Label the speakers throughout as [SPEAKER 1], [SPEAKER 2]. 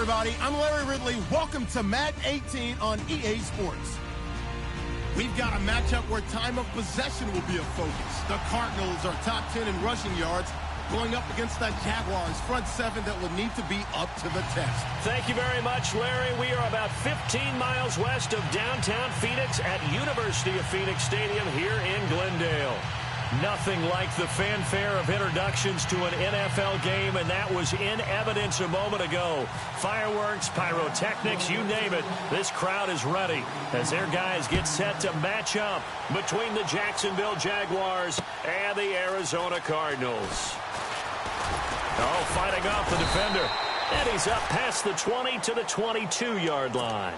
[SPEAKER 1] everybody. I'm Larry Ridley. Welcome to Madden 18 on EA Sports. We've got a matchup where time of possession will be a focus. The Cardinals are top 10 in rushing yards, going up against the Jaguars front seven that will need to be up to the test.
[SPEAKER 2] Thank you very much, Larry. We are about 15 miles west of downtown Phoenix at University of Phoenix Stadium here in Glendale. Nothing like the fanfare of introductions to an NFL game, and that was in evidence a moment ago. Fireworks, pyrotechnics, you name it. This crowd is ready as their guys get set to match up between the Jacksonville Jaguars and the Arizona Cardinals. Oh, fighting off the defender. And he's up past the 20 to the 22-yard line.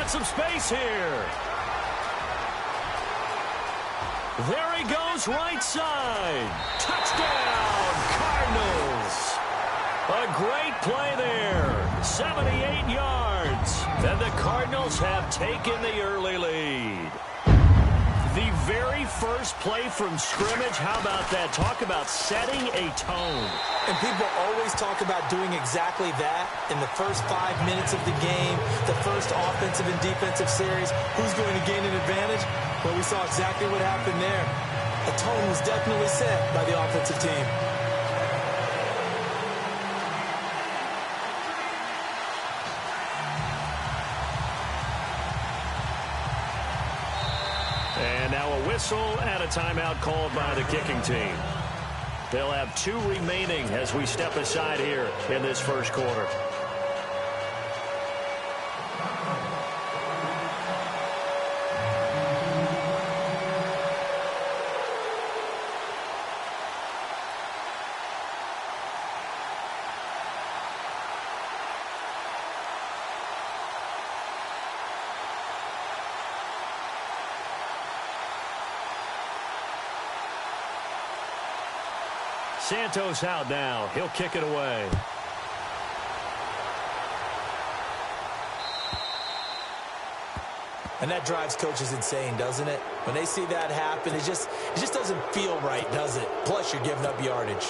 [SPEAKER 2] Some space here. There he goes, right side. Touchdown, Cardinals. A great play there. 78 yards. And the Cardinals have taken the early lead. The very first play from scrimmage, how about that? Talk about setting a tone.
[SPEAKER 3] And people always talk about doing exactly that in the first 5 minutes of the game, the first offensive and defensive series. Who's going to gain an advantage? Well, we saw exactly what happened there. A tone was definitely set by the offensive team.
[SPEAKER 2] And now a whistle and a timeout called by the kicking team. They'll have 2 remaining as we step aside here in this first quarter. Santos out now. He'll kick it away.
[SPEAKER 3] And that drives coaches insane, doesn't it? When they see that happen, it just doesn't feel right, does it? Plus, you're giving up yardage.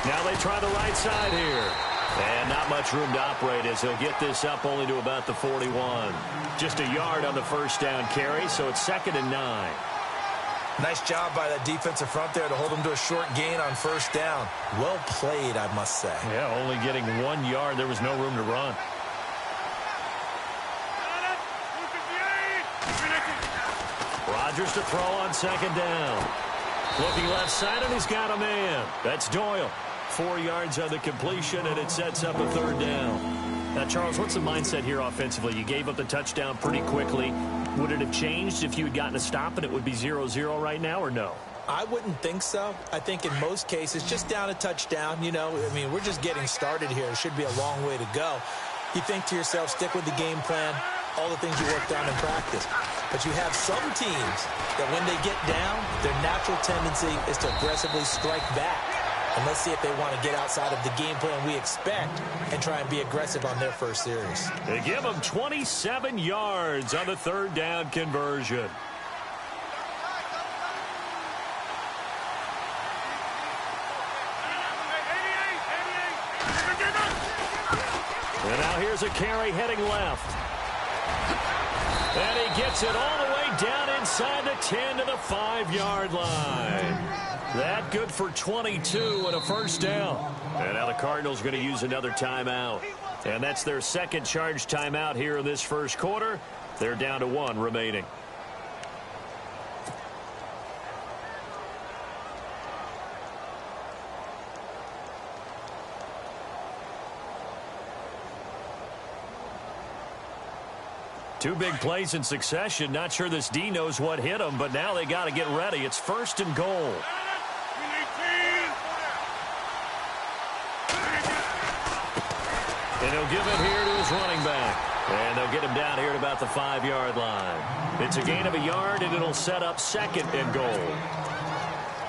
[SPEAKER 2] Now they try the right side here. And not much room to operate as he'll get this up only to about the 41. Just a yard on the first down carry, so it's 2nd and 9.
[SPEAKER 3] Nice job by that defensive front there to hold him to a short gain on first down. Well played, I must say.
[SPEAKER 2] Yeah, only getting 1 yard. There was no room to run. Rodgers to throw on 2nd down. Looking left side, and he's got a man. That's Doyle. 4 yards on the completion, and it sets up a 3rd down. Now, Charles, what's the mindset here offensively? You gave up the touchdown pretty quickly. Would it have changed if you had gotten a stop and it would be 0-0 right now, or no?
[SPEAKER 3] I wouldn't think so. I think in most cases, just down a touchdown, you know, I mean, we're just getting started here. It should be a long way to go. You think to yourself, stick with the game plan, all the things you worked on in practice. But you have some teams that when they get down, their natural tendency is to aggressively strike back. And let's see if they want to get outside of the game plan we expect and try and be aggressive on their first series.
[SPEAKER 2] They give them 27 yards on the 3rd down conversion. And now here's a carry heading left. And he gets it all the way down inside the 10 to the 5-yard line. That good for 22 and a first down. And now the Cardinals going to use another timeout. And that's their second charge timeout here in this first quarter. They're down to 1 remaining. Two big plays in succession. Not sure this D knows what hit him, but now they got to get ready. It's 1st and goal. And he'll give it here to his running back. And they'll get him down here at about the 5-yard line. It's a gain of a yard, and it'll set up 2nd and goal.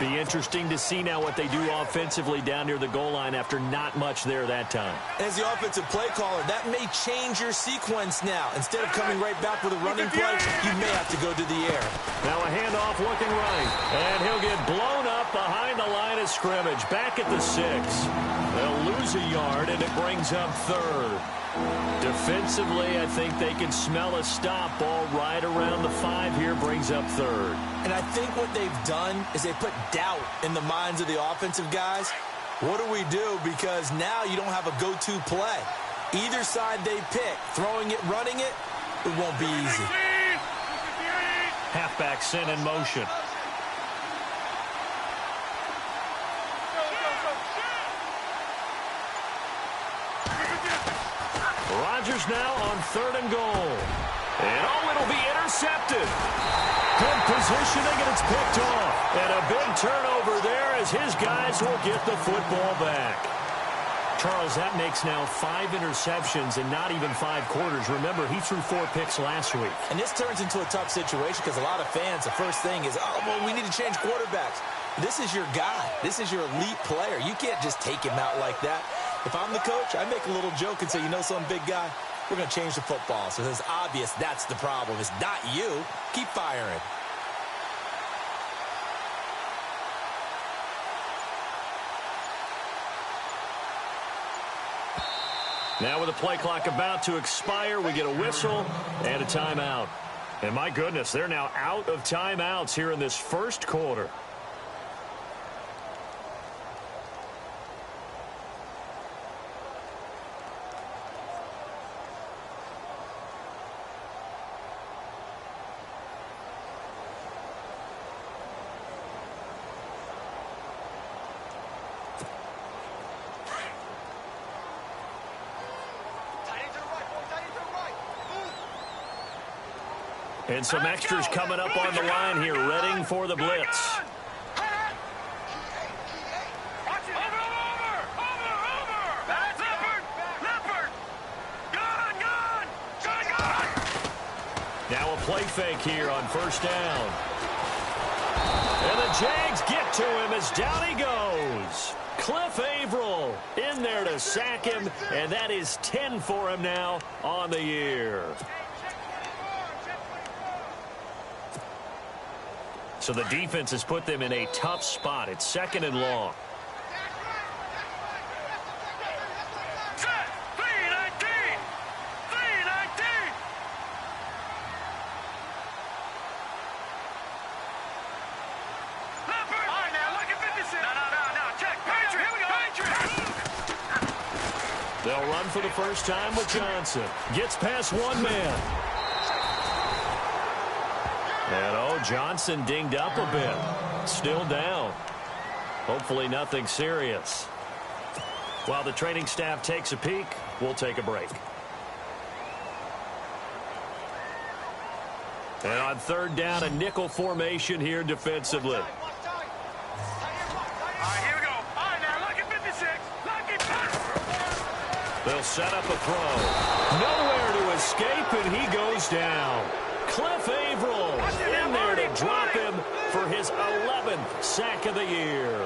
[SPEAKER 2] Be interesting to see now what they do offensively down near the goal line after not much there that time.
[SPEAKER 3] As the offensive play caller, that may change your sequence now. Instead of coming right back with a running play, you may have to go to the air.
[SPEAKER 2] Now a handoff looking right. And he'll get blown up behind the line of scrimmage. Back at the 6. They'll lose a yard, and it brings up 3rd. Defensively, I think they can smell a stop. Ball right around the 5 here, brings up 3rd.
[SPEAKER 3] And I think what they've done is they put doubt in the minds of the offensive guys. What do we do? Because now you don't have a go-to play. Either side they pick, throwing it, running it, it won't be easy.
[SPEAKER 2] Halfback sent in motion. Rodgers now on 3rd and goal. And it'll be intercepted. Good positioning, and it's picked off. And a big turnover there as his guys will get the football back. Charles, that makes now 5 interceptions in not even 5 quarters. Remember, he threw 4 picks last week.
[SPEAKER 3] And this turns into a tough situation because a lot of fans, the first thing is, oh, well, we need to change quarterbacks. This is your guy. This is your elite player. You can't just take him out like that. If I'm the coach, I make a little joke and say, you know some big guy, we're going to change the football. So it's obvious that's the problem. It's not you. Keep firing.
[SPEAKER 2] Now with the play clock about to expire, we get a whistle and a timeout. And my goodness, they're now out of timeouts here in this first quarter. And some extras coming up on the line here, readying for the blitz. Now a play fake here on 1st down. And the Jags get to him as down he goes. Cliff Averill in there to sack him, and that is 10 for him now on the year. So the defense has put them in a tough spot. It's 2nd and long. They'll run for the first time with Johnson. Gets past 1 man. And, Johnson dinged up a bit. Still down. Hopefully nothing serious. While the training staff takes a peek, we'll take a break. And on 3rd down, a nickel formation here defensively.
[SPEAKER 4] All right, here we go. All right, now, lucky 56. Lucky.
[SPEAKER 2] They'll set up a throw. Nowhere to escape, and he goes down. Cliff Averill in there to drop him for his 11th sack of the year.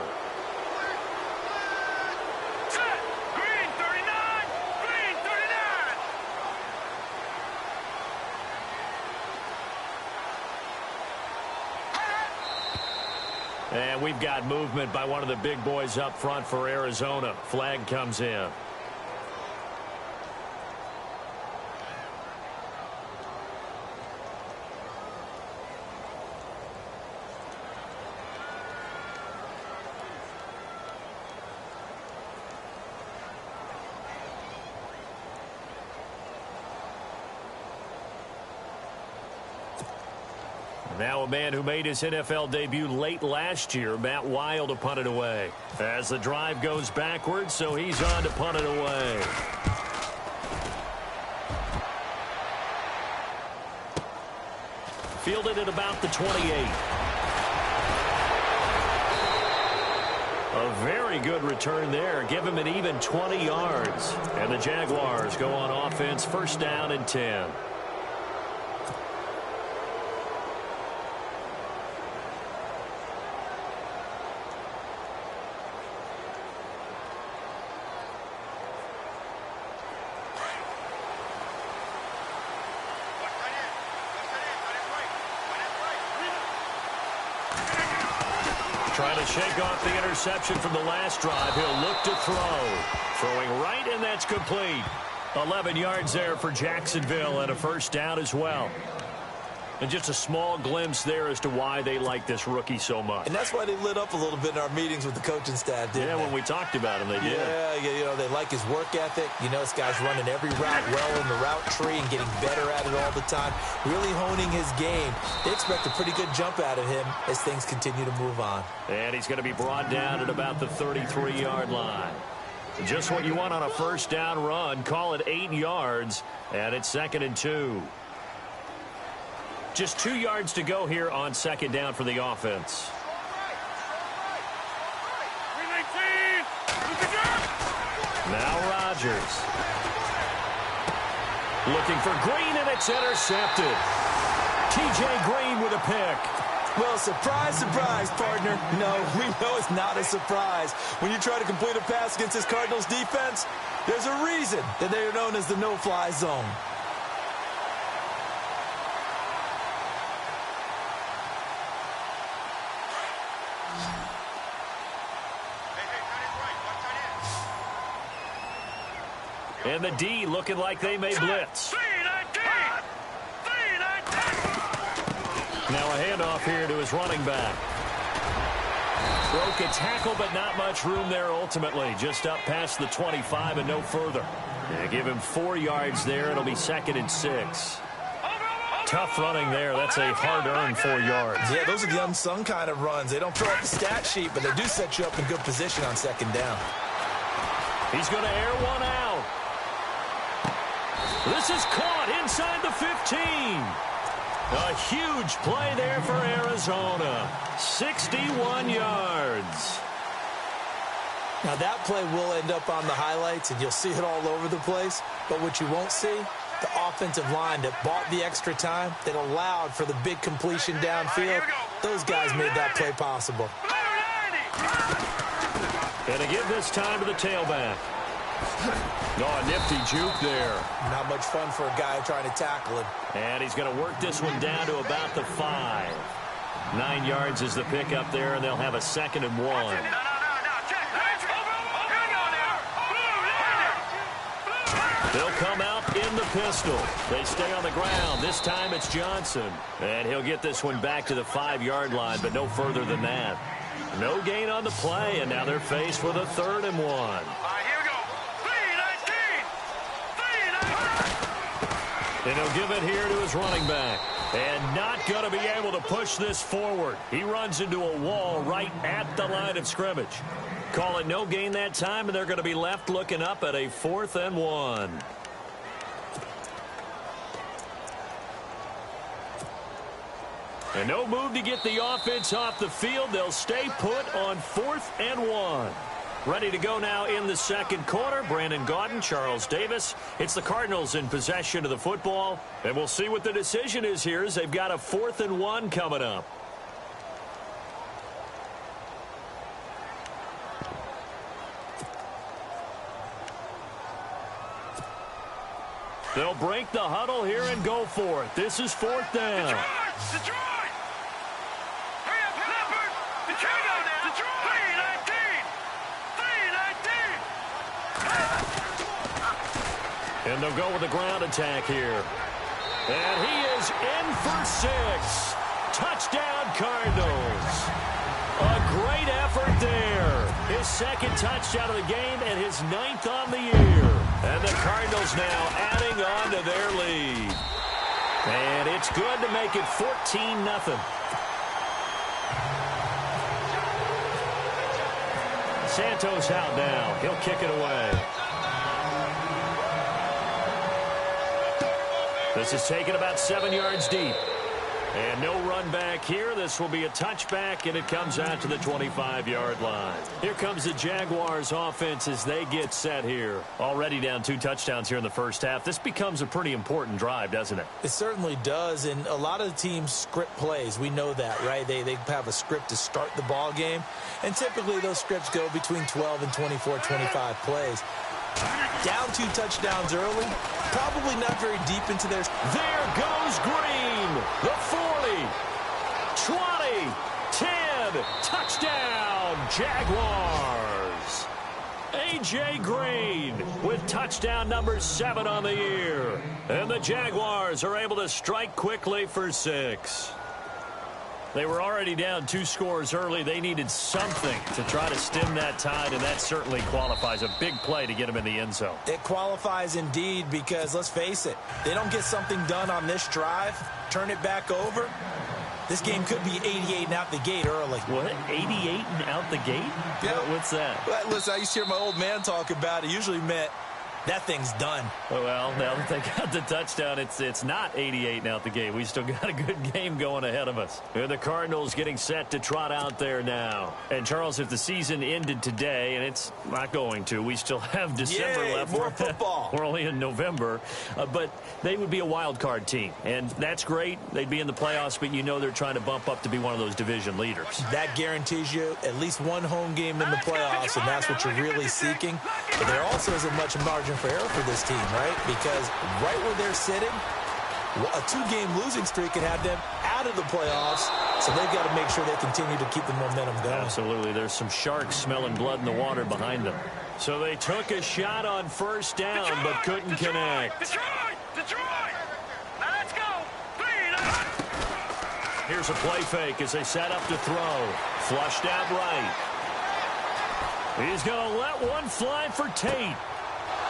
[SPEAKER 4] Set. Green 39. Green 39.
[SPEAKER 2] And we've got movement by one of the big boys up front for Arizona. Flag comes in. Now a man who made his NFL debut late last year, Matt Wild, to punt it away. As the drive goes backwards, so he's on to punt it away. Fielded at about the 28. A very good return there. Give him an even 20 yards. And the Jaguars go on offense, first down and 10. Trying to shake off the interception from the last drive. He'll look to throw. Throwing right, and that's complete. 11 yards there for Jacksonville and a first down as well. And just a small glimpse there as to why they like this rookie so much.
[SPEAKER 3] And that's why they lit up a little bit in our meetings with the coaching staff, didn't they?
[SPEAKER 2] When we talked about him, they did.
[SPEAKER 3] Yeah, you know, they like his work ethic. You know, this guy's running every route well in the route tree and getting better at it all the time, really honing his game. They expect a pretty good jump out of him as things continue to move on.
[SPEAKER 2] And he's going to be brought down at about the 33-yard line. Just what you want on a first down run. Call it 8 yards, and it's 2nd and 2. Just 2 yards to go here on second down for the offense. Now Rodgers. Looking for Green, and it's intercepted. T.J. Green with a pick.
[SPEAKER 3] Well, surprise, surprise, partner. No, we know it's not a surprise. When you try to complete a pass against this Cardinals defense, there's a reason that they are known as the no-fly zone.
[SPEAKER 2] And the D looking like they may blitz. Now a handoff here to his running back. Broke a tackle, but not much room there ultimately. Just up past the 25 and no further. Yeah, give him 4 yards there. It'll be 2nd and 6. Tough running there. That's a hard-earned 4 yards.
[SPEAKER 3] Yeah, those are the unsung kind of runs. They don't fill up the stat sheet, but they do set you up in good position on second down.
[SPEAKER 2] He's going to air one out. This is caught inside the 15. A huge play there for Arizona. 61 yards.
[SPEAKER 3] Now that play will end up on the highlights, and you'll see it all over the place. But what you won't see, the offensive line that bought the extra time, that allowed for the big completion downfield. Those guys made that play possible.
[SPEAKER 2] And to give this time to the tailback. Oh, a nifty juke there.
[SPEAKER 3] Not much fun for a guy trying to tackle him.
[SPEAKER 2] And he's going to work this one down to about the 5. 9 yards is the pickup there, and they'll have a 2nd and 1. They'll come out in the pistol. They stay on the ground. This time it's Johnson. And he'll get this one back to the 5-yard line, but no further than that. No gain on the play, and now they're faced with a 3rd and 1. And he'll give it here to his running back. And not going to be able to push this forward. He runs into a wall right at the line of scrimmage. Call it no gain that time, and they're going to be left looking up at a 4th and 1. And no move to get the offense off the field. They'll stay put on 4th and 1. Ready to go now in the second quarter. Brandon Gaudin, Charles Davis. It's the Cardinals in possession of the football. And we'll see what the decision is here as they've got a 4th and 1 coming up. They'll break the huddle here and go for it. This is 4th down. And they'll go with the ground attack here. And he is in for 6. Touchdown, Cardinals. A great effort there. His 2nd touchdown of the game and his 9th on the year. And the Cardinals now adding on to their lead. And it's good to make it 14-0. Santos out now. He'll kick it away. This is taken about 7 yards deep. And no run back here. This will be a touchback, and it comes out to the 25-yard line. Here comes the Jaguars offense as they get set here. Already down 2 touchdowns here in the first half. This becomes a pretty important drive, doesn't it?
[SPEAKER 3] It certainly does, and a lot of the teams script plays. We know that, right? They have a script to start the ball game, and typically those scripts go between 12 and 24, 25 plays. Down 2 touchdowns early, probably not very deep into their...
[SPEAKER 2] There goes Green, the 40, 20, 10, touchdown, Jaguars. A.J. Green with touchdown number 7 on the year. And the Jaguars are able to strike quickly for 6. They were already down 2 scores early. They needed something to try to stem that tide, and that certainly qualifies. A big play to get them in the end zone.
[SPEAKER 3] It qualifies indeed because, let's face it, they don't get something done on this drive, turn it back over, this game could be 88 and out the gate early.
[SPEAKER 2] What? 88 and out the gate?
[SPEAKER 3] Yeah.
[SPEAKER 2] What's that?
[SPEAKER 3] Well, listen, I used to hear my old man talk about it. Usually meant that thing's done.
[SPEAKER 2] Well, now that they got the touchdown, it's not 88 and out the gate. We still got a good game going ahead of us. And the Cardinals getting set to trot out there now. And, Charles, if the season ended today, and it's not going to, we still have December left.
[SPEAKER 3] More football.
[SPEAKER 2] We're only in November. But they would be a wild card team. And that's great. They'd be in the playoffs, but you know they're trying to bump up to be one of those division leaders.
[SPEAKER 3] That guarantees you at least one home game in the playoffs, and that's what you're really seeking. But there also isn't much margin for error for this team, right? Because right where they're sitting, a 2-game losing streak can have them out of the playoffs, so they've got to make sure they continue to keep the momentum going.
[SPEAKER 2] Absolutely. There's some sharks smelling blood in the water behind them. So they took a shot on first down, but couldn't connect.
[SPEAKER 4] Detroit! Now let's go!
[SPEAKER 2] Here's a play fake as they set up to throw. Flushed out right. He's going to let one fly for Tate.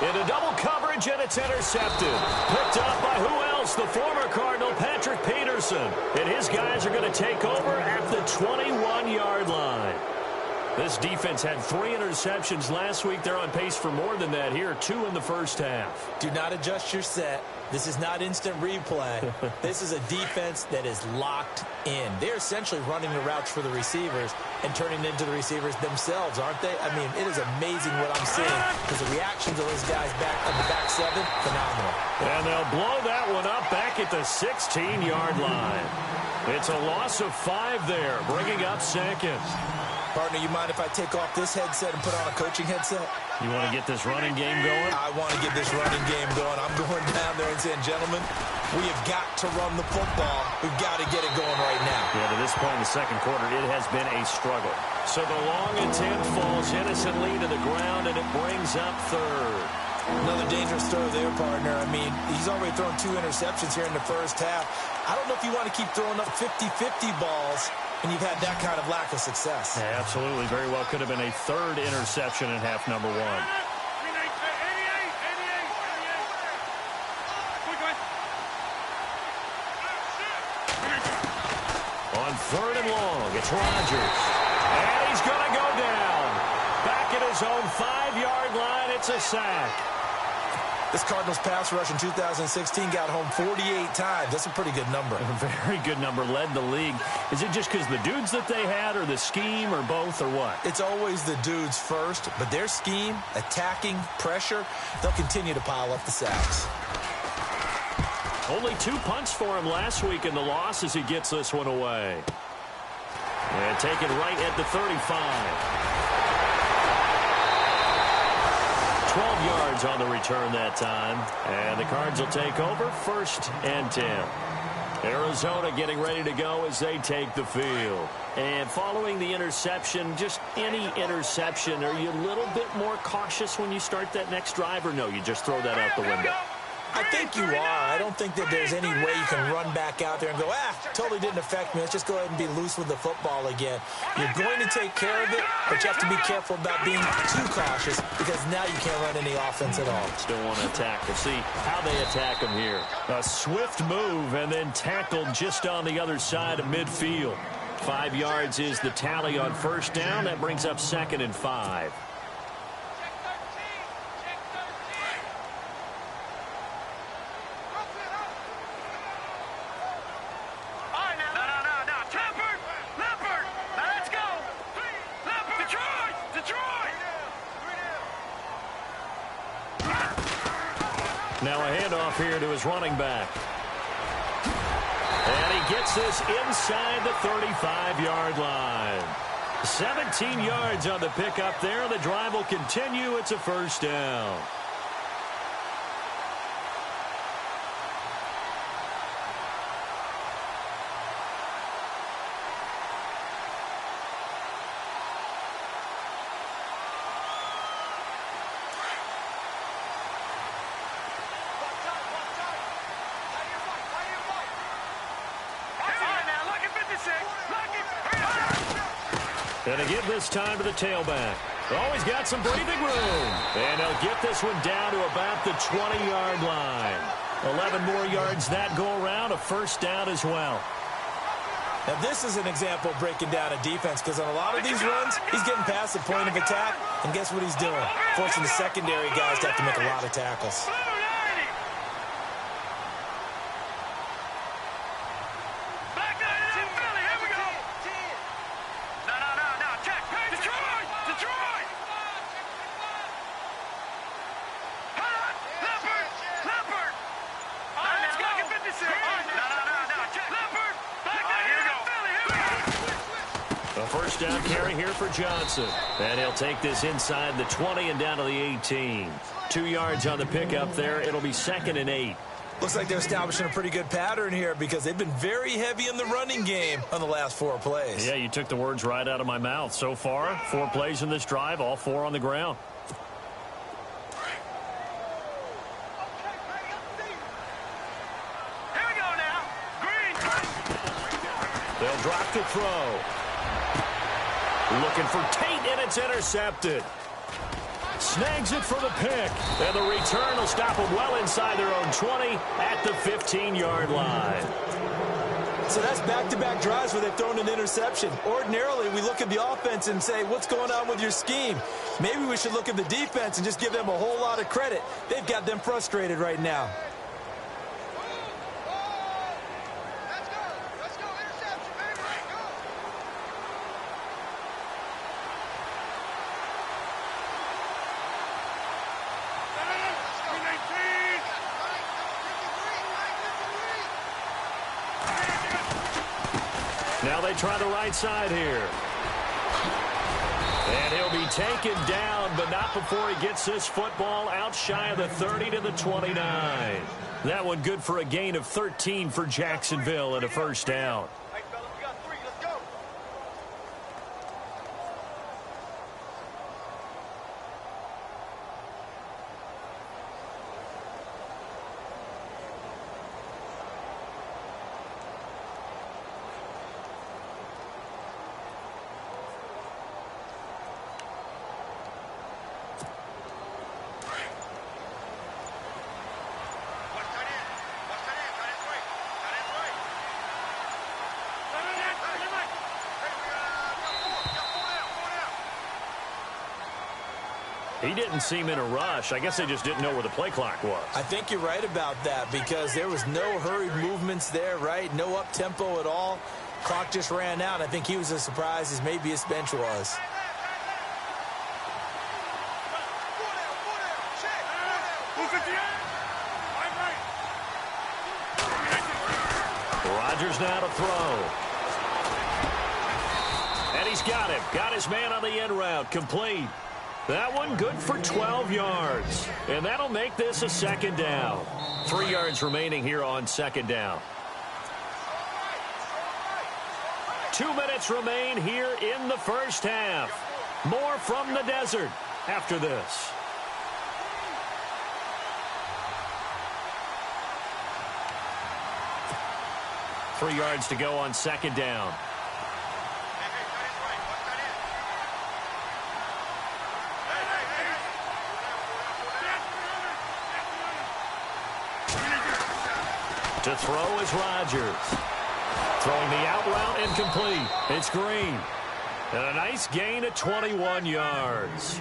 [SPEAKER 2] Into double coverage, and it's intercepted. Picked up by who else? The former Cardinal, Patrick Peterson. And his guys are going to take over at the 21-yard line. This defense had 3 interceptions last week. They're on pace for more than that here, 2 in the first half.
[SPEAKER 3] Do not adjust your set. This is not instant replay. This is a defense that is locked in. They're essentially running the routes for the receivers and turning it into the receivers themselves, aren't they? I mean, it is amazing what I'm seeing because the reactions of those guys back on the back 7, phenomenal.
[SPEAKER 2] And they'll blow that one up back at the 16-yard line. It's a loss of 5 there, bringing up second.
[SPEAKER 3] Partner, you mind if I take off this headset and put on a coaching headset?
[SPEAKER 2] You want to get this running game going?
[SPEAKER 3] I want to get this running game going. I'm going down there and saying, gentlemen, we have got to run the football. We've got to get it going right now.
[SPEAKER 2] Yeah, to this point in the second quarter, it has been a struggle. So the long attempt falls innocently to the ground, and it brings up third.
[SPEAKER 3] Another dangerous throw there, partner. I mean, he's already thrown 2 interceptions here in the first half. I don't know if you want to keep throwing up 50-50 balls, and you've had that kind of lack of success.
[SPEAKER 2] Yeah, absolutely. Very well could have been a 3rd interception in half number 1. On 3rd and long, it's Rodgers. And he's going to go down. Back at his own 5-yard line, it's a sack.
[SPEAKER 3] This Cardinals pass rush in 2016 got home 48 times. That's a pretty good number.
[SPEAKER 2] A very good number, led the league. Is it just because the dudes that they had, or the scheme, or both, or what?
[SPEAKER 3] It's always the dudes first, but their scheme, attacking, pressure, they'll continue to pile up the sacks.
[SPEAKER 2] Only 2 punts for him last week in the loss as he gets this one away. And taken right at the 35. 12 yards on the return that time. And the Cards will take over 1st and 10. Arizona getting ready to go as they take the field. And following the interception, just any interception, are you a little bit more cautious when you start that next drive, or no, you just throw that out the window?
[SPEAKER 3] I think you are. I don't think that there's any way you can run back out there and go, totally didn't affect me. Let's just go ahead and be loose with the football again. You're going to take care of it, but you have to be careful about being too cautious because now you can't run any offense at all.
[SPEAKER 2] Still want to attack. We'll see how they attack him here. A swift move and then tackled just on the other side of midfield. 5 yards is the tally on first down. That brings up 2nd and 5. Now a handoff here to his running back. And he gets this inside the 35-yard line. 17 yards on the pickup there. The drive will continue. It's a first down. And to give this time to the tailback. Oh, he's got some breathing room. And he'll get this one down to about the 20-yard line. 11 more yards that go around, a first down as well.
[SPEAKER 3] Now, this is an example of breaking down a defense because on a lot of these runs, he's getting past the point of attack, and guess what he's doing? Forcing the secondary guys to have to make a lot of tackles.
[SPEAKER 2] First down carry here for Johnson. And he'll take this inside the 20 and down to the 18. 2 yards on the pickup there. It'll be 2nd and 8.
[SPEAKER 3] Looks like they're establishing a pretty good pattern here because they've been very heavy in the running game on the last 4 plays.
[SPEAKER 2] Yeah, you took the words right out of my mouth. So far, 4 plays in this drive, all 4 on the ground.
[SPEAKER 4] Here we go now. Green.
[SPEAKER 2] They'll drop to throw. Looking for Tate, and it's intercepted. Snags it for the pick. And the return will stop them well inside their own 20 at the 15-yard line.
[SPEAKER 3] So that's back-to-back drives where they've thrown an interception. Ordinarily, we look at the offense and say, what's going on with your scheme? Maybe we should look at the defense and just give them a whole lot of credit. They've got them frustrated right now.
[SPEAKER 2] Now they try the right side here. And he'll be taken down, but not before he gets this football out shy of the 30 to the 29. That one good for a gain of 13 for Jacksonville and a first down. He didn't seem in a rush. I guess they just didn't know where the play clock was.
[SPEAKER 3] I think you're right about that because there was no hurried movements there, right? No up-tempo at all. Clock just ran out. I think he was as surprised as maybe his bench was.
[SPEAKER 2] Rodgers now to throw. And he's got him. Got his man on the end route. Complete. That one good for 12 yards. And that'll make this a second down. 3 yards remaining here on second down. 2 minutes remain here in the first half. More from the desert after this. 3 yards to go on second down. To throw is Rodgers. Throwing the out route incomplete. It's Green. And a nice gain of 21 yards.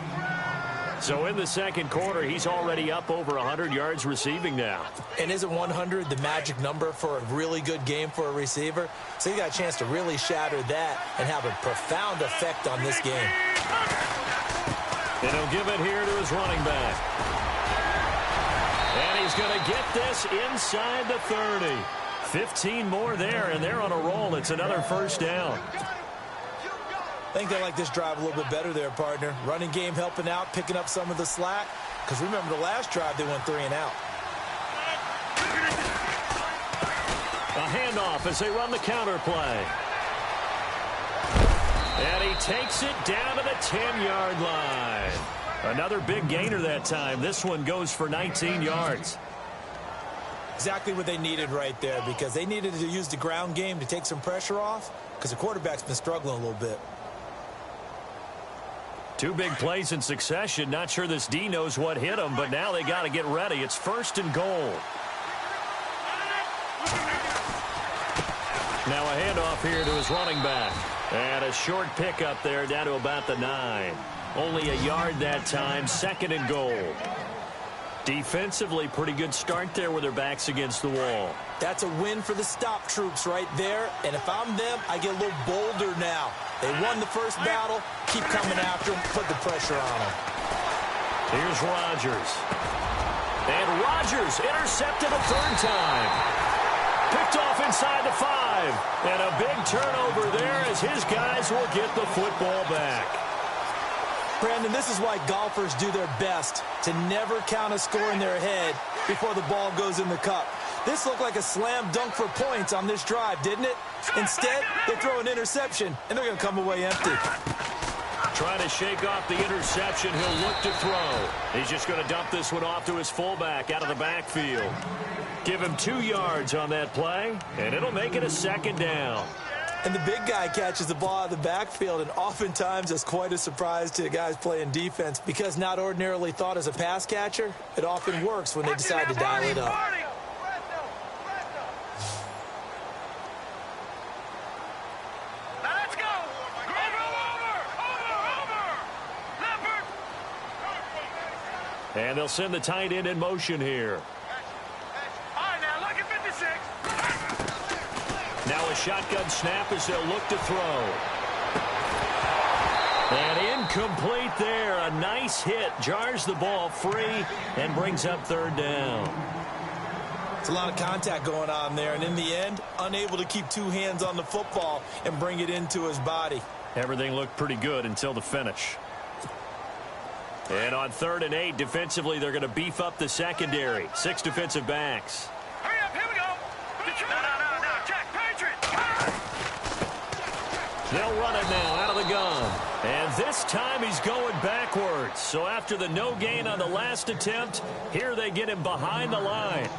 [SPEAKER 2] So in the second quarter, he's already up over 100 yards receiving now.
[SPEAKER 3] And isn't 100 the magic number for a really good game for a receiver? So he got a chance to really shatter that and have a profound effect on this game.
[SPEAKER 2] And he'll give it here to his running back. And he's going to get this inside the 30. 15 more there, and they're on a roll. It's another first down.
[SPEAKER 3] I think they like this drive a little bit better there, partner. Running game helping out, picking up some of the slack. Because remember the last drive, they went 3 and out.
[SPEAKER 2] A handoff as they run the counter play. And he takes it down to the 10-yard line. Another big gainer that time. This one goes for 19 yards.
[SPEAKER 3] Exactly what they needed right there, because they needed to use the ground game to take some pressure off, because the quarterback's been struggling a little bit.
[SPEAKER 2] 2 big plays in succession. Not sure this D knows what hit him, but now they got to get ready. It's first and goal. Now a handoff here to his running back. And a short pickup there down to about the 9. Only a yard that time. Second and goal. Defensively, pretty good start there with their backs against the wall.
[SPEAKER 3] That's a win for the stop troops right there. And if I'm them, I get a little bolder now. They won the first battle. Keep coming after them. Put the pressure on them.
[SPEAKER 2] Here's Rodgers. And Rodgers intercepted a 3rd time. Picked off inside the 5. And a big turnover there as his guys will get the football back.
[SPEAKER 3] Brandon, this is why golfers do their best to never count a score in their head before the ball goes in the cup. This looked like a slam dunk for points on this drive, didn't it? Instead, they throw an interception, and they're going to come away empty.
[SPEAKER 2] Trying to shake off the interception. He'll look to throw. He's just going to dump this one off to his fullback out of the backfield. Give him 2 yards on that play, and it'll make it a second down.
[SPEAKER 3] And the big guy catches the ball out of the backfield, and oftentimes it's quite a surprise to the guys playing defense, because not ordinarily thought as a pass catcher, it often works when they decide to dial it up.
[SPEAKER 4] Let's go! Over!
[SPEAKER 2] And they'll send the tight end in motion here.
[SPEAKER 4] All right, now look at 56.
[SPEAKER 2] Now a shotgun snap as they'll look to throw. And incomplete there. A nice hit. Jars the ball free and brings up 3rd down.
[SPEAKER 3] It's a lot of contact going on there, and in the end, unable to keep 2 hands on the football and bring it into his body.
[SPEAKER 2] Everything looked pretty good until the finish. And on 3rd and 8, defensively, they're going to beef up the secondary. 6 defensive backs.
[SPEAKER 4] Hurry up, here we go. No, Jack, Patriot.
[SPEAKER 2] They'll run it now out of the gun. And this time he's going backwards. So after the no gain on the last attempt, here they get him behind the line.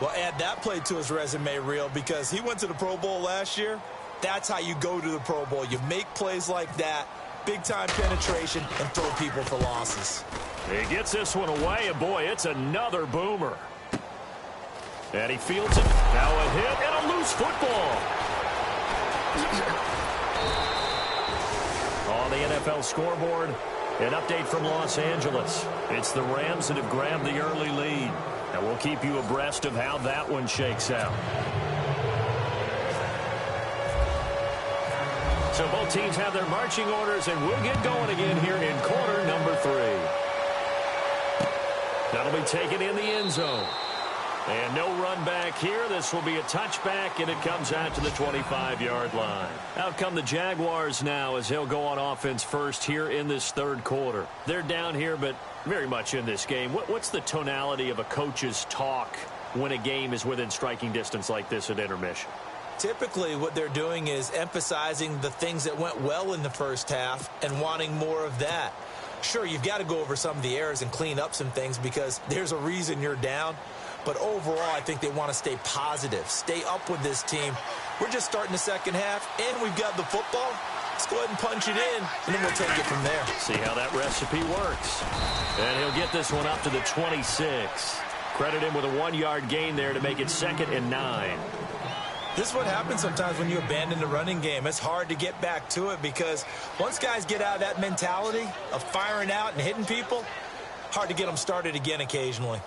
[SPEAKER 3] Well, add that play to his resume reel, because he went to the Pro Bowl last year. That's how you go to the Pro Bowl. You make plays like that, big-time penetration, and throw people for losses.
[SPEAKER 2] He gets this one away, and boy, it's another boomer. And he fields it. Now a hit and a loose football. On the NFL scoreboard, an update from Los Angeles. It's the Rams that have grabbed the early lead. And we'll keep you abreast of how that one shakes out. So both teams have their marching orders, and we'll get going again here in quarter number 3. That'll be taken in the end zone. And no run back here. This will be a touchback, and it comes out to the 25-yard line. Out come the Jaguars now as he'll go on offense first here in this 3rd quarter. They're down here, but very much in this game. What's the tonality of a coach's talk when a game is within striking distance like this at intermission?
[SPEAKER 3] Typically, what they're doing is emphasizing the things that went well in the first half and wanting more of that. Sure, you've got to go over some of the errors and clean up some things because there's a reason you're down. But overall, I think they want to stay positive, stay up with this team. We're just starting the second half, and we've got the football. Let's go ahead and punch it in, and then we'll take it from there.
[SPEAKER 2] See how that recipe works. And he'll get this one up to the 26. Credit him with a 1-yard gain there to make it 2nd and 9.
[SPEAKER 3] This is what happens sometimes when you abandon the running game. It's hard to get back to it because once guys get out of that mentality of firing out and hitting people, hard to get them started again occasionally.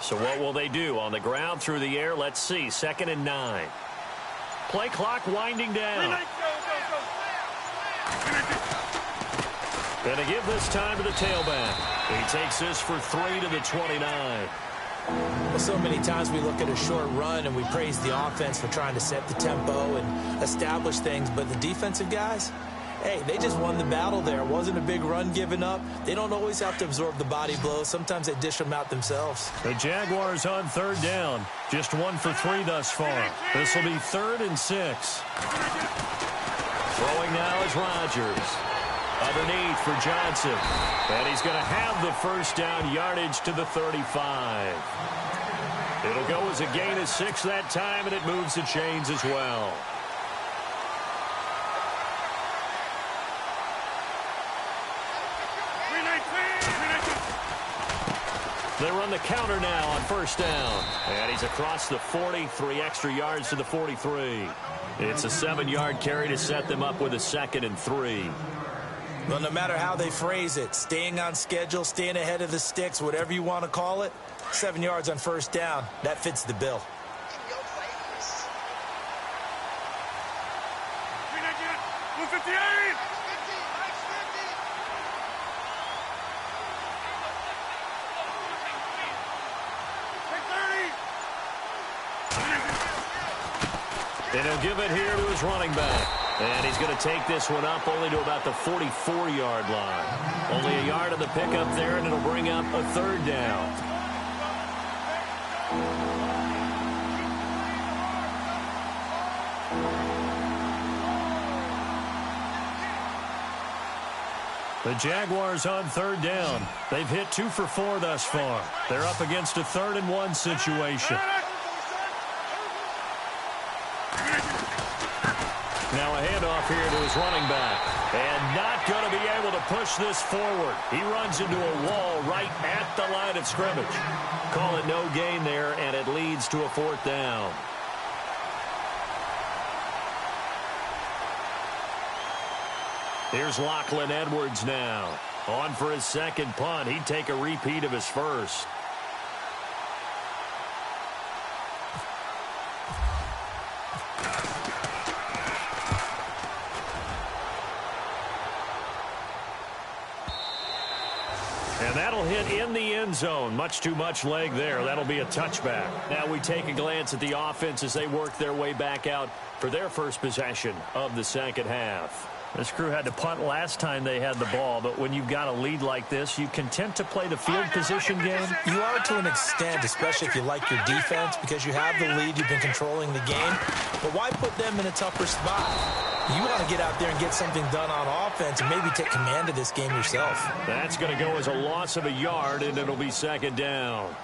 [SPEAKER 2] So what will they do? On the ground, through the air, let's see. 2nd and 9. Play clock winding down. Gonna give this time to the tailback. He takes this for 3 to the 29.
[SPEAKER 3] Well, so many times we look at a short run and we praise the offense for trying to set the tempo and establish things, but the defensive guys, hey, they just won the battle there. It wasn't a big run given up. They don't always have to absorb the body blows. Sometimes they dish them out themselves.
[SPEAKER 2] The Jaguars on 3rd down. Just 1 for 3 thus far. This will be 3rd and 6. Throwing now is Rodgers. Underneath for Johnson. And he's going to have the first down yardage to the 35. It'll go as a gain of 6 that time, and it moves the chains as well. They run the counter now on 1st down. And he's across the 40, 3 extra yards to the 43. It's a 7-yard carry to set them up with a 2nd and 3.
[SPEAKER 3] Well, no matter how they phrase it, staying on schedule, staying ahead of the sticks, whatever you want to call it, 7 yards on 1st down, that fits the bill.
[SPEAKER 2] And he'll give it here to his running back. And he's going to take this one up only to about the 44-yard line. Only a yard on the pickup there, and it'll bring up a 3rd down. The Jaguars on 3rd down. They've hit 2 for 4 thus far. They're up against a 3rd and 1 situation. Now a handoff here to his running back. And not going to be able to push this forward. He runs into a wall right at the line of scrimmage. Call it no gain there, and it leads to a 4th down. Here's Lachlan Edwards now. On for his 2nd punt. He'd take a repeat of his first. And that'll hit in the end zone. Much too much leg there. That'll be a touchback. Now we take a glance at the offense as they work their way back out for their first possession of the 2nd half. This crew had to punt last time they had the ball, but when you've got a lead like this, you content to play the field position game?
[SPEAKER 3] You are to an extent, especially if you like your defense, because you have the lead, you've been controlling the game. But why put them in a tougher spot? You want to get out there and get something done on offense and maybe take command of this game yourself.
[SPEAKER 2] That's going to go as a loss of a yard, and it'll be 2nd down.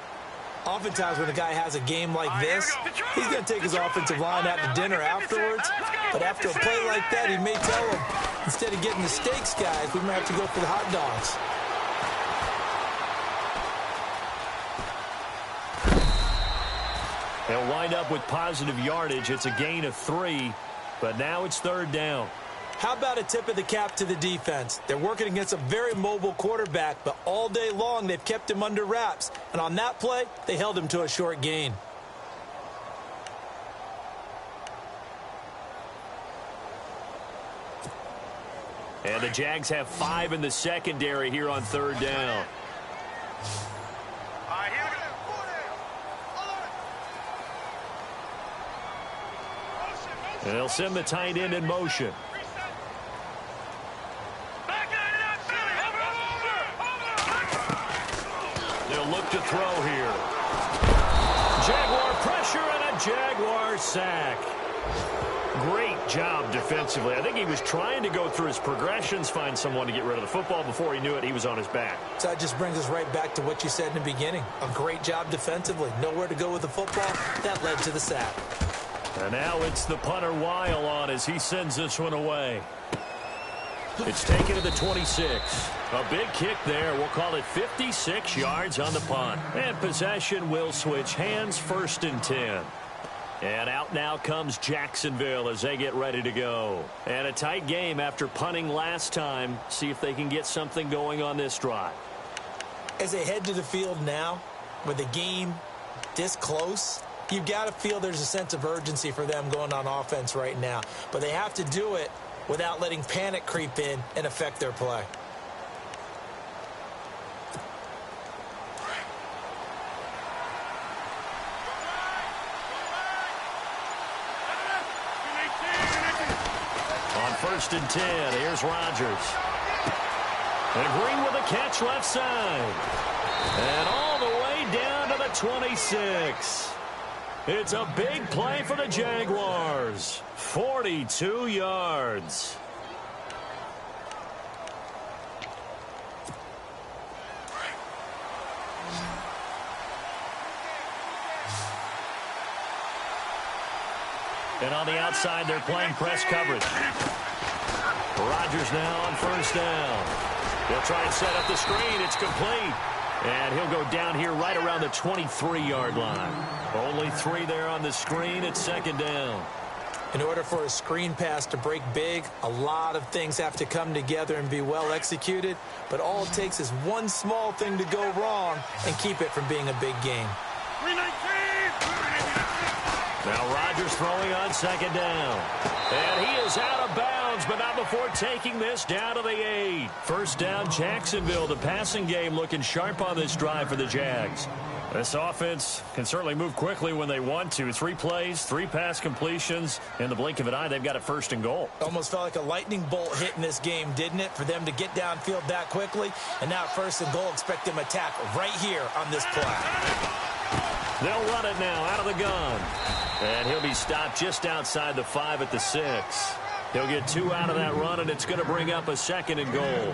[SPEAKER 3] Oftentimes when a guy has a game like this, he's going to take his offensive line out to dinner afterwards. But after a play like that, he may tell him, instead of getting the steaks, guys, we might have to go for the hot dogs.
[SPEAKER 2] They'll wind up with positive yardage. It's a gain of 3, but now it's 3rd down.
[SPEAKER 3] How about a tip of the cap to the defense? They're working against a very mobile quarterback, but all day long they've kept him under wraps. And on that play, they held him to a short gain.
[SPEAKER 2] And the Jags have 5 in the secondary here on 3rd down. And they'll send the tight end in motion. back to throw here. Jaguar pressure and a Jaguar sack. Great job defensively. I think he was trying to go through his progressions, find someone to get rid of the football. Before he knew it, he was on his back.
[SPEAKER 3] So that just brings us right back to what you said in the beginning. A great job defensively. Nowhere to go with the football. That led to the sack.
[SPEAKER 2] And now it's the punter Weil on as he sends this one away. It's taken to the 26. A big kick there. We'll call it 56 yards on the punt. And possession will switch hands, 1st and 10. And out now comes Jacksonville as they get ready to go. And a tight game after punting last time. See if they can get something going on this drive.
[SPEAKER 3] As they head to the field now, with the game this close, you've got to feel there's a sense of urgency for them going on offense right now. But they have to do it without letting panic creep in and affect their play.
[SPEAKER 2] On 1st and 10, here's Rodgers. And Green with a catch left side. And all the way down to the 26. It's a big play for the Jaguars. 42 yards. And on the outside, they're playing press coverage. Rodgers now on 1st down. They'll try and set up the screen. It's complete. And he'll go down here right around the 23-yard line. Only 3 there on the screen. It's 2nd down.
[SPEAKER 3] In order for a screen pass to break big, a lot of things have to come together and be well executed. But all it takes is one small thing to go wrong and keep it from being a big game.
[SPEAKER 2] Now Rodgers throwing on 2nd down. And he is out of bounds, but not before taking this down to the 8. 1st down, Jacksonville. The passing game looking sharp on this drive for the Jags. This offense can certainly move quickly when they want to. 3 plays, 3 pass completions. In the blink of an eye, they've got a 1st and goal.
[SPEAKER 3] Almost felt like a lightning bolt hit in this game, didn't it? For them to get downfield that quickly. And now 1st and goal, expect them to attack right here on this play.
[SPEAKER 2] They'll run it now out of the gun. And he'll be stopped just outside the 5 at the 6. He'll get 2 out of that run, and it's going to bring up a 2nd and goal.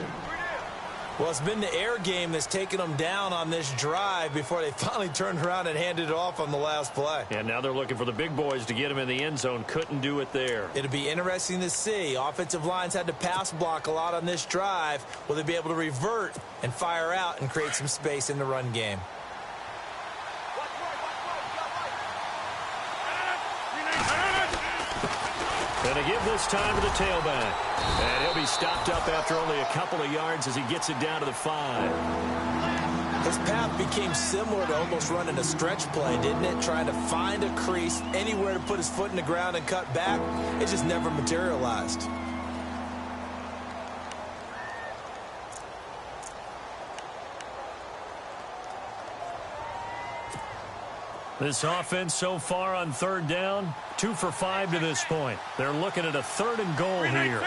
[SPEAKER 3] Well, it's been the air game that's taken them down on this drive before they finally turned around and handed it off on the last play.
[SPEAKER 2] And now they're looking for the big boys to get him in the end zone. Couldn't do it there.
[SPEAKER 3] It'll be interesting to see. Offensive lines had to pass block a lot on this drive. Will they be able to revert and fire out and create some space in the run game?
[SPEAKER 2] And to give this time to the tailback. And he'll be stopped up after only a couple of yards as he gets it down to the 5.
[SPEAKER 3] His path became similar to almost running a stretch play, didn't it? Trying to find a crease, anywhere to put his foot in the ground and cut back. It just never materialized.
[SPEAKER 2] This offense so far on 3rd down, 2 for 5 to this point. They're looking at a 3rd and goal here.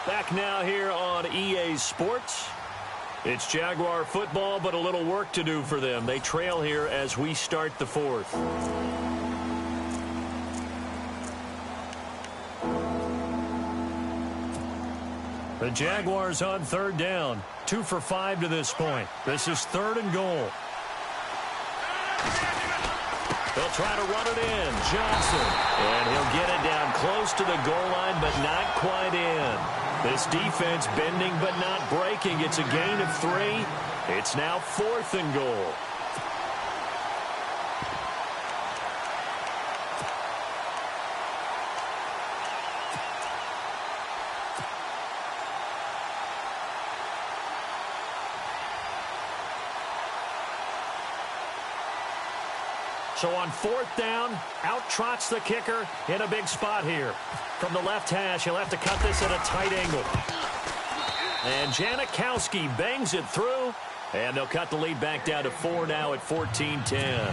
[SPEAKER 2] Back now here on EA Sports. It's Jaguar football, but a little work to do for them. They trail here as we start the 4th. The Jaguars on 3rd down. 2 for 5 to this point. This is 3rd and goal. They'll try to run it in. Johnson. And he'll get it down close to the goal line, but not quite in. This defense bending but not breaking. It's a gain of 3. It's now 4th and goal. So on 4th down, out trots the kicker in a big spot here. From the left hash, he'll have to cut this at a tight angle. And Janikowski bangs it through, and they'll cut the lead back down to 4 now at 14-10.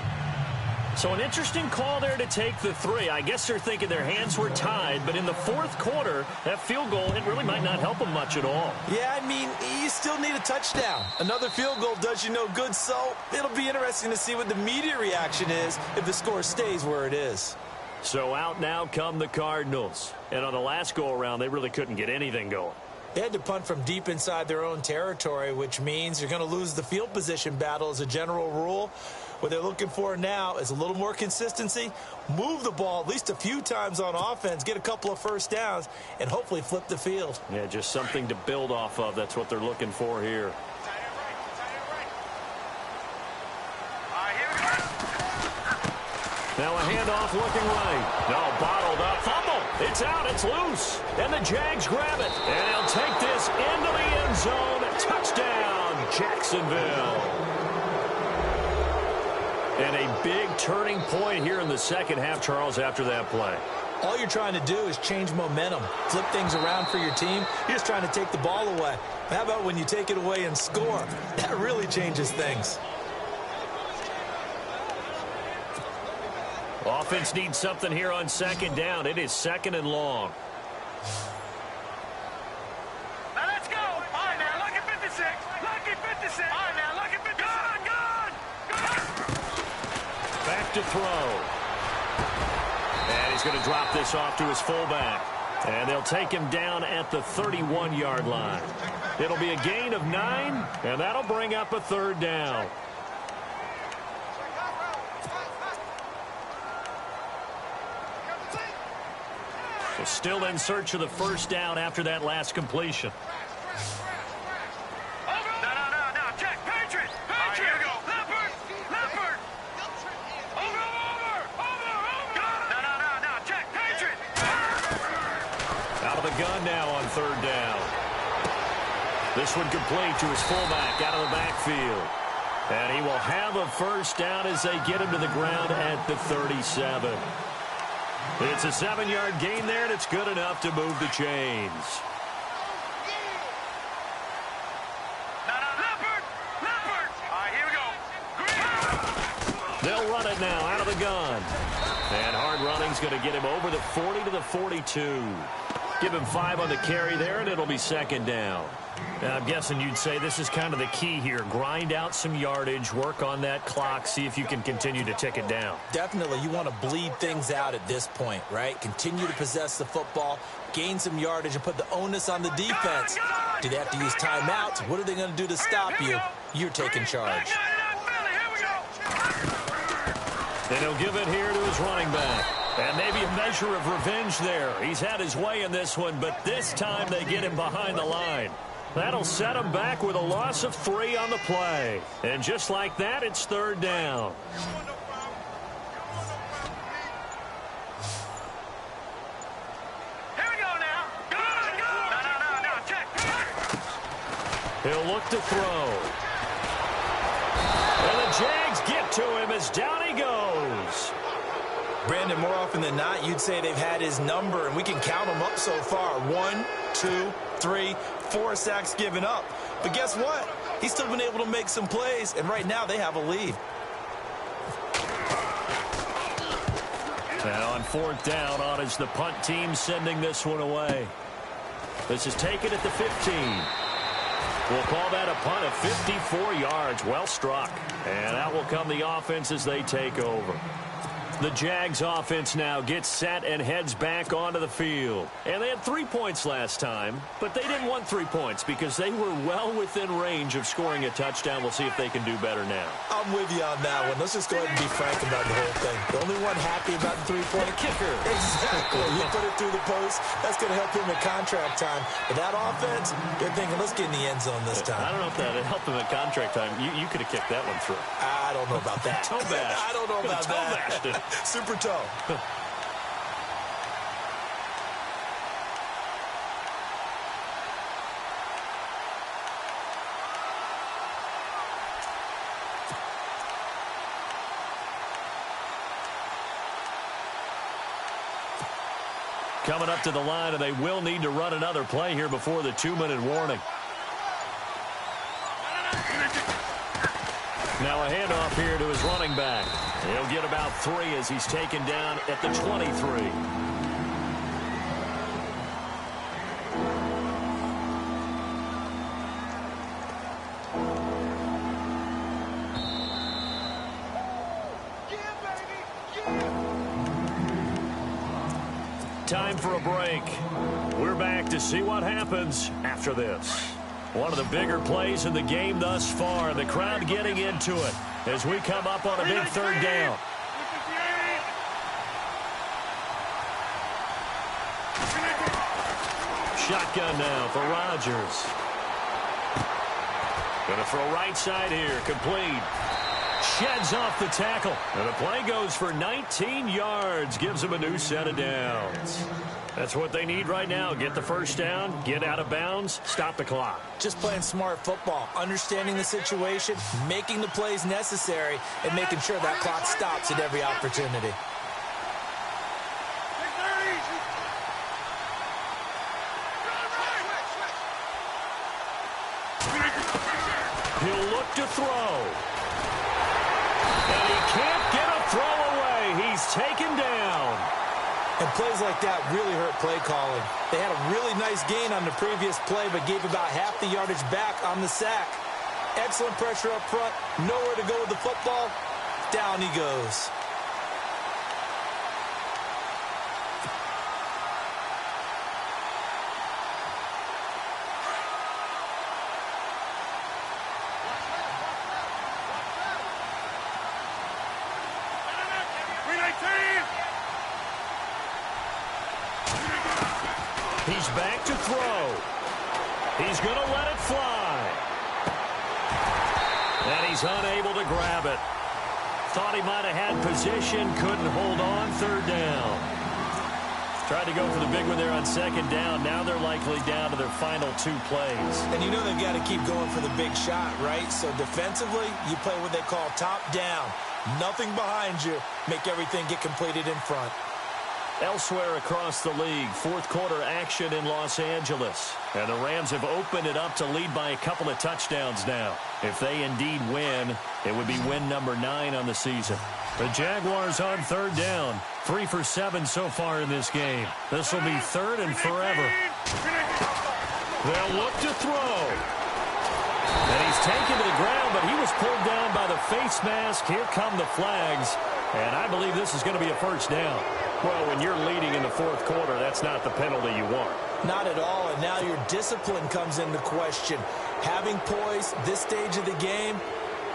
[SPEAKER 2] So an interesting call there to take the 3. I guess they're thinking their hands were tied, but in the fourth quarter, that field goal, it really might not help them much at all.
[SPEAKER 3] Yeah, I mean, you still need a touchdown. Another field goal does you no good, so it'll be interesting to see what the media reaction is if the score stays where it is.
[SPEAKER 2] So out now come the Cardinals. And on the last go-around, they really couldn't get anything going.
[SPEAKER 3] They had to punt from deep inside their own territory, which means you're going to lose the field position battle as a general rule. What they're looking for now is a little more consistency, move the ball at least a few times on offense, get a couple of first downs, and hopefully flip the field.
[SPEAKER 2] Yeah, just something to build off of. That's what they're looking for here. Now a handoff looking right. No, bottled up. Fumble. It's out. It's loose. And the Jags grab it. And they'll take this into the end zone. Touchdown, Jacksonville. And a big turning point here in the second half, Charles, after that play.
[SPEAKER 3] All you're trying to do is change momentum, flip things around for your team. You're just trying to take the ball away. How about when you take it away and score? That really changes things.
[SPEAKER 2] Offense needs something here on second down. It is second and long.
[SPEAKER 4] Now let's go. All right, now, look at 56. Look at 56. All right, now, look at 56.
[SPEAKER 2] Back to throw. And he's going to drop this off to his fullback. And they'll take him down at the 31-yard line. It'll be a gain of 9, and that'll bring up a third down. So still in search of the first down after that last completion. Gun now on third down. This one complete to his fullback out of the backfield. And he will have a first down as they get him to the ground at the 37. It's a 7-yard gain there, and it's good enough to move the chains. They'll run it now out of the gun. And hard running's going to get him over the 40 to the 42. Give him 5 on the carry there, and it'll be second down. Now, I'm guessing you'd say this is kind of the key here. Grind out some yardage, work on that clock, see if you can continue to tick it down.
[SPEAKER 3] Definitely. You want to bleed things out at this point, right? Continue to possess the football, gain some yardage, and put the onus on the defense. Do they have to use timeouts? What are they going to do to stop you? You're taking charge.
[SPEAKER 2] And he'll give it here to his running back. And maybe a measure of revenge there. He's had his way in this one, but this time they get him behind the line. That'll set him back with a loss of 3 on the play. And just like that, it's third down.
[SPEAKER 4] Here we go now. Go. No, check.
[SPEAKER 2] He'll look to throw. And the Jags get to him as down he goes.
[SPEAKER 3] Brandon, more often than not, you'd say they've had his number, and we can count them up so far. 1, 2, 3, 4 sacks given up. But guess what? He's still been able to make some plays, and right now they have a lead.
[SPEAKER 2] Now on fourth down, on is the punt team sending this one away. This is taken at the 15. We'll call that a punt of 54 yards. Well struck. And out will come the offense as they take over. The Jags offense now gets set and heads back onto the field. And they had 3 points last time, but they didn't want 3 points because they were well within range of scoring a touchdown. We'll see if they can do better now.
[SPEAKER 3] I'm with you on that one. Let's just go ahead and be frank about the whole thing. The only one happy about the three-point
[SPEAKER 2] kicker.
[SPEAKER 3] Exactly. He put it through the post. That's going to help him at contract time. But that offense, they're thinking, let's get in the end zone this time.
[SPEAKER 2] I don't know if that helped him at contract time. You could have kicked that one through.
[SPEAKER 3] I don't know about that.
[SPEAKER 2] Toe bash.
[SPEAKER 3] I don't know about
[SPEAKER 2] toe
[SPEAKER 3] that.
[SPEAKER 2] Bashed it.
[SPEAKER 3] Super toe.
[SPEAKER 2] Coming up to the line, and they will need to run another play here before the 2-minute warning. Now a handoff here to his running back. He'll get about 3 as he's taken down at the 23. Time for a break. We're back to see what happens after this. One of the bigger plays in the game thus far. The crowd getting into it as we come up on a big third down. Shotgun now for Rodgers. Going to throw right side here. Complete. Sheds off the tackle. And the play goes for 19 yards. Gives them a new set of downs. That's what they need right now. Get the first down, get out of bounds, stop the clock.
[SPEAKER 3] Just playing smart football, understanding the situation, making the plays necessary, and making sure that clock stops at every opportunity.
[SPEAKER 2] He'll look to throw. And he can't get a throw away. He's taken down.
[SPEAKER 3] And plays like that really hurt play calling. They had a really nice gain on the previous play, but gave about half the yardage back on the sack. Excellent pressure up front. Nowhere to go with the football. Down he goes.
[SPEAKER 2] He's back to throw. He's going to let it fly. And he's unable to grab it. Thought he might have had position, couldn't hold on. Third down. Tried to go for the big one there on second down. Now they're likely down to their final 2 plays.
[SPEAKER 3] And you know they've got to keep going for the big shot, right? So defensively, you play what they call top down. Nothing behind you. Make everything get completed in front.
[SPEAKER 2] Elsewhere across the league, fourth quarter action in Los Angeles. And the Rams have opened it up to lead by a couple of touchdowns now. If they indeed win, it would be win number 9 on the season. The Jaguars on third down. 3 for 7 so far in this game. This will be third and forever. They'll look to throw. And he's taken to the ground, but he was pulled down by the face mask. Here come the flags. And I believe this is going to be a first down. Well, when you're leading in the fourth quarter, that's not the penalty you want.
[SPEAKER 3] Not at all, and now your discipline comes into question. Having poise this stage of the game,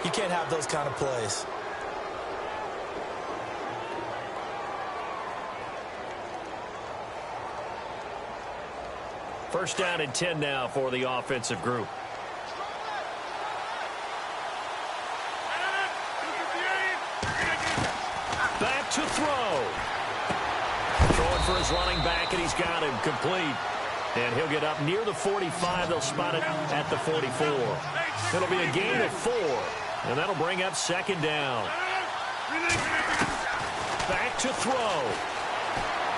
[SPEAKER 3] you can't have those kind of plays.
[SPEAKER 2] First down and 10 now for the offensive group. Back to throw. Throwing for his running back, and he's got him complete. And he'll get up near the 45. They'll spot it at the 44. It'll be a gain of 4, and that'll bring up second down. Back to throw.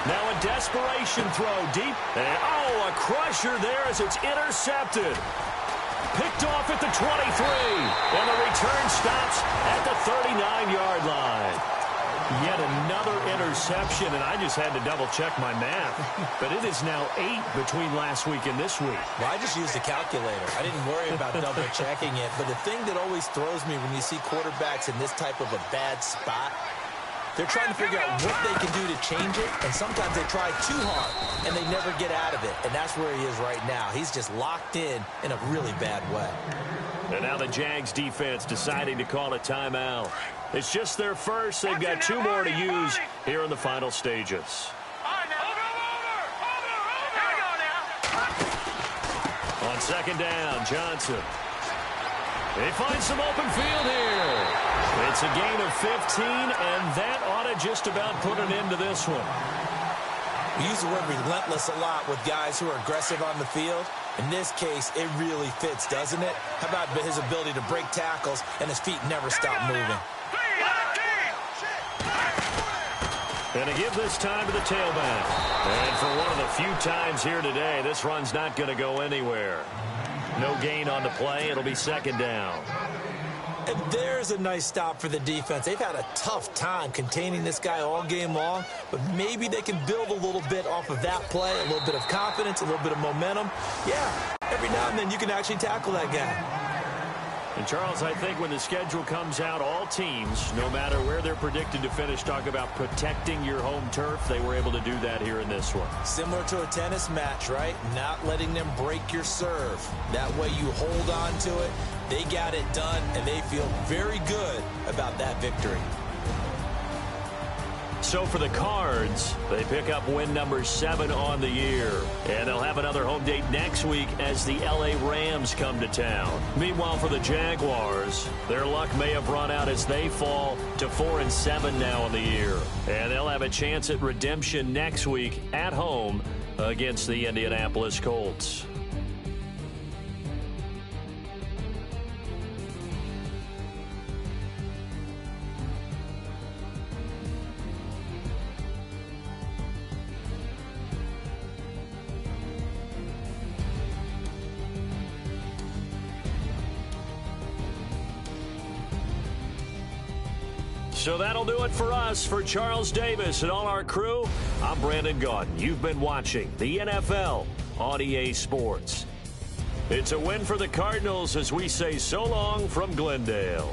[SPEAKER 2] Now a desperation throw deep. And, a crusher there as it's intercepted. Picked off at the 23. And the return stops at the 39-yard line. Yet another interception, and I just had to double-check my math. But it is now 8 between last week and this week.
[SPEAKER 3] Well, I just used a calculator. I didn't worry about double-checking it. But the thing that always throws me when you see quarterbacks in this type of a bad spot, they're trying to figure out what they can do to change it, and sometimes they try too hard, and they never get out of it. And that's where he is right now. He's just locked in a really bad way.
[SPEAKER 2] And now the Jags defense deciding to call a timeout. It's just their first. They've got 2 more to use here in the final stages. On second down, Johnson. They find some open field here. It's a gain of 15, and that ought to just about put an end to this one.
[SPEAKER 3] We use the word relentless a lot with guys who are aggressive on the field. In this case, it really fits, doesn't it? How about his ability to break tackles and his feet never stop moving?
[SPEAKER 2] And to give this time to the tailback. And for one of the few times here today, this run's not going to go anywhere. No gain on the play. It'll be second down.
[SPEAKER 3] And there's a nice stop for the defense. They've had a tough time containing this guy all game long, but maybe they can build a little bit off of that play, a little bit of confidence, a little bit of momentum. Yeah, every now and then you can actually tackle that guy.
[SPEAKER 2] And, Charles, I think when the schedule comes out, all teams, no matter where they're predicted to finish, talk about protecting your home turf. They were able to do that here in this one.
[SPEAKER 3] Similar to a tennis match, right? Not letting them break your serve. That way you hold on to it. They got it done, and they feel very good about that victory.
[SPEAKER 2] So for the Cards, they pick up win number 7 on the year. And they'll have another home date next week as the LA Rams come to town. Meanwhile, for the Jaguars, their luck may have run out as they fall to 4-7 now on the year. And they'll have a chance at redemption next week at home against the Indianapolis Colts. So that'll do it for us. For Charles Davis and all our crew, I'm Brandon Gaudin. You've been watching the NFL on EA Sports. It's a win for the Cardinals as we say so long from Glendale.